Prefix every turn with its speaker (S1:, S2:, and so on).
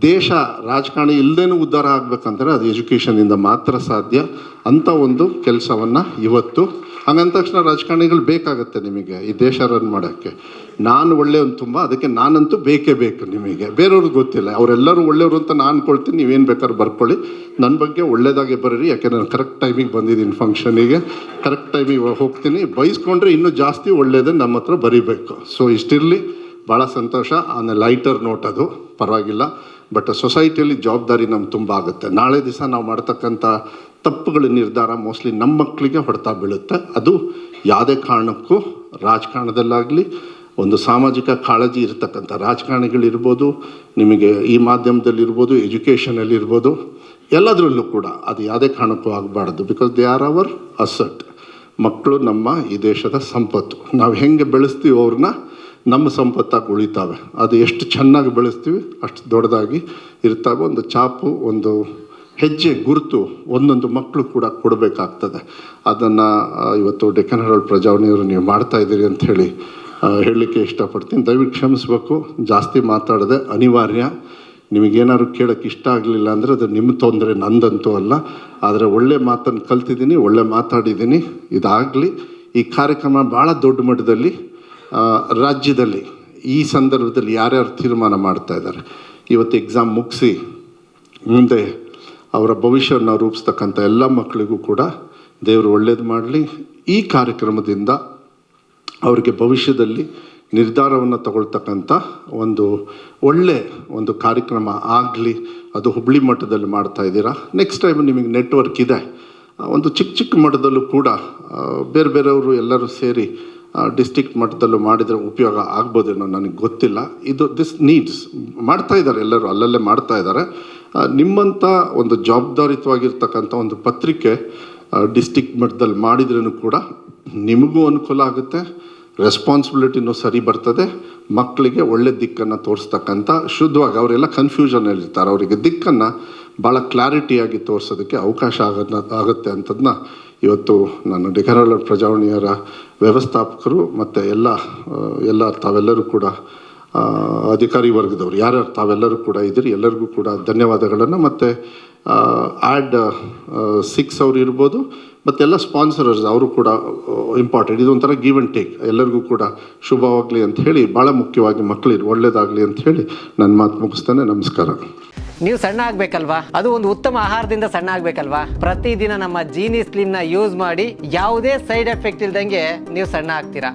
S1: ದೇಶ ರಾಜಕಾರಣಿ ಇಲ್ಲದೇನೂ ಉದ್ಧಾರ ಆಗಬೇಕಂದ್ರೆ ಅದು ಎಜುಕೇಷನಿಂದ ಮಾತ್ರ ಸಾಧ್ಯ. ಅಂಥ ಒಂದು ಕೆಲಸವನ್ನು ಇವತ್ತು ಹಂಗಂದ ತಕ್ಷಣ ರಾಜಕಾರಣಿಗಳು ಬೇಕಾಗತ್ತೆ ನಿಮಗೆ ಈ ದೇಶ ರನ್ ಮಾಡೋಕ್ಕೆ. ನಾನು ಒಳ್ಳೆಯವನು ತುಂಬ, ಅದಕ್ಕೆ ನಾನಂತೂ ಬೇಕೇ ಬೇಕು. ನಿಮಗೆ ಬೇರೆಯವ್ರಿಗೆ ಗೊತ್ತಿಲ್ಲ, ಅವರೆಲ್ಲರೂ ಒಳ್ಳೆಯವರು ಅಂತ ನಾನು ಅನ್ಕೊಳ್ತೀನಿ. ನೀವೇನು ಬೇಕಾದ್ರೂ ಬರ್ಕೊಳ್ಳಿ, ನನ್ನ ಬಗ್ಗೆ ಒಳ್ಳೆಯದಾಗೆ ಬರೀರಿ. ಯಾಕೆ ನಾನು ಕರೆಕ್ಟ್ ಟೈಮಿಗೆ ಬಂದಿದ್ದೀನಿ ಫಂಕ್ಷನಿಗೆ, ಕರೆಕ್ಟ್ ಟೈಮಿಗೆ ಹೋಗ್ತೀನಿ. ಬಯಸ್ಕೊಂಡ್ರೆ ಇನ್ನೂ ಜಾಸ್ತಿ ಒಳ್ಳೆಯದನ್ನು ನಮ್ಮ ಹತ್ರ ಬರೀಬೇಕು. ಸೊ ಇಷ್ಟಿರಲಿ, ಭಾಳ ಸಂತೋಷ. ಆಮೇಲೆ ಲೈಟರ್ ನೋಟ್ ಅದು ಪರವಾಗಿಲ್ಲ, ಬಟ್ ಸೊಸೈಟಿಯಲ್ಲಿ ಜವಾಬ್ದಾರಿ ನಮ್ಗೆ ತುಂಬ ಆಗುತ್ತೆ. ನಾಳೆ ದಿವಸ ನಾವು ಮಾಡ್ತಕ್ಕಂಥ ತಪ್ಪುಗಳ ನಿರ್ಧಾರ ಮೋಸ್ಟ್ಲಿ ನಮ್ಮ ಮಕ್ಕಳಿಗೆ ಹೊಡೆತ ಬೀಳುತ್ತೆ. ಅದು ಯಾವುದೇ ಕಾರಣಕ್ಕೂ ರಾಜಕಾರಣದಲ್ಲಾಗಲಿ, ಒಂದು ಸಾಮಾಜಿಕ ಕಾಳಜಿ ಇರತಕ್ಕಂಥ ರಾಜಕಾರಣಿಗಳಿರ್ಬೋದು, ನಿಮಗೆ ಈ ಮಾಧ್ಯಮದಲ್ಲಿರ್ಬೋದು, ಎಜುಕೇಷನಲ್ಲಿರ್ಬೋದು, ಎಲ್ಲದರಲ್ಲೂ ಕೂಡ ಅದು ಯಾವುದೇ ಕಾರಣಕ್ಕೂ ಆಗಬಾರ್ದು. Because they are our asset. ಮಕ್ಕಳು ನಮ್ಮ ಈ ದೇಶದ ಸಂಪತ್ತು. ನಾವು ಹೆಂಗೆ ಬೆಳೆಸ್ತೀವಿ ಅವ್ರನ್ನ ನಮ್ಮ ಸಂಪತ್ತಾಗಿ ಉಳಿತಾವೆ. ಅದು ಎಷ್ಟು ಚೆನ್ನಾಗಿ ಬೆಳೆಸ್ತೀವಿ ಅಷ್ಟು ದೊಡ್ಡದಾಗಿ ಇರ್ತಾವೆ. ಒಂದು ಚಾಪು, ಒಂದು ಹೆಜ್ಜೆ ಗುರುತು ಒಂದೊಂದು ಮಕ್ಕಳು ಕೂಡ ಕೊಡಬೇಕಾಗ್ತದೆ. ಅದನ್ನು ಇವತ್ತು ಡೆಕ್ಕನ್ ಹೆರಾಲ್ಡ್ ಪ್ರಜಾವಾಣಿಯವರು ನೀವು ಮಾಡ್ತಾಯಿದ್ದೀರಿ ಅಂತ ಹೇಳಲಿಕ್ಕೆ ಇಷ್ಟಪಡ್ತೀನಿ. ದಯವಿಟ್ಟು ಕ್ಷಮಿಸ್ಬೇಕು, ಜಾಸ್ತಿ ಮಾತಾಡದೆ ಅನಿವಾರ್ಯ. ನಿಮಗೇನಾದ್ರು ಕೇಳೋಕ್ಕೆ ಇಷ್ಟ ಆಗಲಿಲ್ಲ ಅಂದರೆ ಅದು ನಿಮ್ಮ ತೊಂದರೆ, ನಂದಂತೂ ಅಲ್ಲ. ಆದರೆ ಒಳ್ಳೆ ಮಾತನ್ನು ಕಲ್ತಿದ್ದೀನಿ, ಒಳ್ಳೆ ಮಾತಾಡಿದ್ದೀನಿ. ಇದಾಗಲಿ. ಈ ಕಾರ್ಯಕ್ರಮ ಭಾಳ ದೊಡ್ಡ ಮಟ್ಟದಲ್ಲಿ ರಾಜ್ಯದಲ್ಲಿ ಈ ಸಂದರ್ಭದಲ್ಲಿ ಯಾರ್ಯಾರು ತೀರ್ಮಾನ ಮಾಡ್ತಾಯಿದ್ದಾರೆ, ಇವತ್ತು ಎಕ್ಸಾಮ್ ಮುಗಿಸಿ ಮುಂದೆ ಅವರ ಭವಿಷ್ಯವನ್ನು ರೂಪಿಸ್ತಕ್ಕಂಥ ಎಲ್ಲ ಮಕ್ಕಳಿಗೂ ಕೂಡ ದೇವರು ಒಳ್ಳೇದು ಮಾಡಲಿ. ಈ ಕಾರ್ಯಕ್ರಮದಿಂದ ಅವರಿಗೆ ಭವಿಷ್ಯದಲ್ಲಿ ನಿರ್ಧಾರವನ್ನು ತಗೊಳ್ತಕ್ಕಂಥ ಒಂದು ಒಂದು ಕಾರ್ಯಕ್ರಮ ಆಗಲಿ. ಅದು ಹುಬ್ಬಳ್ಳಿ ಮಟ್ಟದಲ್ಲಿ ಮಾಡ್ತಾಯಿದ್ದೀರಾ. ನೆಕ್ಸ್ಟ್ ಟೈಮ್ ನಿಮಗೆ ನೆಟ್ವರ್ಕ್ ಇದೆ, ಒಂದು ಚಿಕ್ಕ ಚಿಕ್ಕ ಮಟ್ಟದಲ್ಲೂ ಕೂಡ ಬೇರೆಯವರು ಎಲ್ಲರೂ ಸೇರಿ ಡಿಸ್ಟ್ರಿಕ್ಟ್ ಮಟ್ಟದಲ್ಲೂ ಮಾಡಿದರೆ ಉಪಯೋಗ ಆಗ್ಬೋದೇನೋ, ನನಗೆ ಗೊತ್ತಿಲ್ಲ. ದಿಸ್ ನೀಡ್ಸ್ ಮಾಡ್ತಾಯಿದ್ದಾರೆ, ಎಲ್ಲರೂ ಅಲ್ಲಲ್ಲೇ ಮಾಡ್ತಾಯಿದ್ದಾರೆ. ನಿಮ್ಮಂಥ ಒಂದು ಜವಾಬ್ದಾರಿತವಾಗಿರ್ತಕ್ಕಂಥ ಒಂದು ಪತ್ರಿಕೆ ಡಿಸ್ಟ್ರಿಕ್ಟ್ ಮಟ್ಟದಲ್ಲಿ ಮಾಡಿದ್ರೂ ಕೂಡ ನಿಮಗೂ ಅನುಕೂಲ ಆಗುತ್ತೆ, ರೆಸ್ಪಾನ್ಸಿಬಿಲಿಟಿನೂ ಸರಿ ಬರ್ತದೆ. ಮಕ್ಕಳಿಗೆ ಒಳ್ಳೆ ದಿಕ್ಕನ್ನು ತೋರಿಸ್ತಕ್ಕಂಥ ಶುದ್ಧವಾಗಿ, ಅವರೆಲ್ಲ ಕನ್ಫ್ಯೂಷನಲ್ಲಿರ್ತಾರೆ, ಅವರಿಗೆ ದಿಕ್ಕನ್ನು ಭಾಳ ಕ್ಲಾರಿಟಿಯಾಗಿ ತೋರಿಸೋದಕ್ಕೆ ಅವಕಾಶ ಆಗುತ್ತೆ ಅಂಥದ್ದನ್ನ ಇವತ್ತು ನಾನು ಡೆಕ್ಕನ್ ಹೆರಾಲ್ಡ್ ಪ್ರಜಾವಾಣಿಯವರ ವ್ಯವಸ್ಥಾಪಕರು ಮತ್ತು ಎಲ್ಲ ತಾವೆಲ್ಲರೂ ಕೂಡ ಅಧಿಕಾರಿ ವರ್ಗದವರು ಯಾರ್ಯಾರು ತಾವೆಲ್ಲರೂ ಕೂಡ ಇದ್ದೀರಿ, ಎಲ್ಲರಿಗೂ ಕೂಡ ಧನ್ಯವಾದಗಳನ್ನು. ಮತ್ತು ಆ್ಯಡ್ 6 ಅವರು ಇರ್ಬೋದು, ಮತ್ತೆಲ್ಲ ಸ್ಪಾನ್ಸರರ್ಸ್ ಅವರು ಕೂಡ ಇಂಪಾರ್ಟೆಂಟ್. ಇದೊಂಥರ ಗಿವ್ ಆ್ಯಂಡ್ ಟೇಕ್. ಎಲ್ಲರಿಗೂ ಕೂಡ ಶುಭವಾಗಲಿ ಅಂತ ಹೇಳಿ, ಭಾಳ ಮುಖ್ಯವಾಗಿ ಮಕ್ಕಳಿಗೆ ಒಳ್ಳೆಯದಾಗಲಿ ಅಂತ ಹೇಳಿ ನನ್ನ ಮಾತು ಮುಗಿಸ್ತಾನೆ. ನಮಸ್ಕಾರ.
S2: ನೀವು ಸಣ್ಣ ಆಗ್ಬೇಕಲ್ವಾ, ಅದು ಒಂದು ಉತ್ತಮ ಆಹಾರದಿಂದ ಸಣ್ಣ ಆಗ್ಬೇಕಲ್ವಾ. ಪ್ರತಿದಿನ ನಮ್ಮ ಜೀನಿ ಸ್ಲಿಮ್ನ ಯೂಸ್ ಮಾಡಿ ಯಾವುದೇ ಸೈಡ್ ಎಫೆಕ್ಟ್ ಇಲ್ದಂಗೆ ನೀವು ಸಣ್ಣ ಆಗ್ತೀರಾ.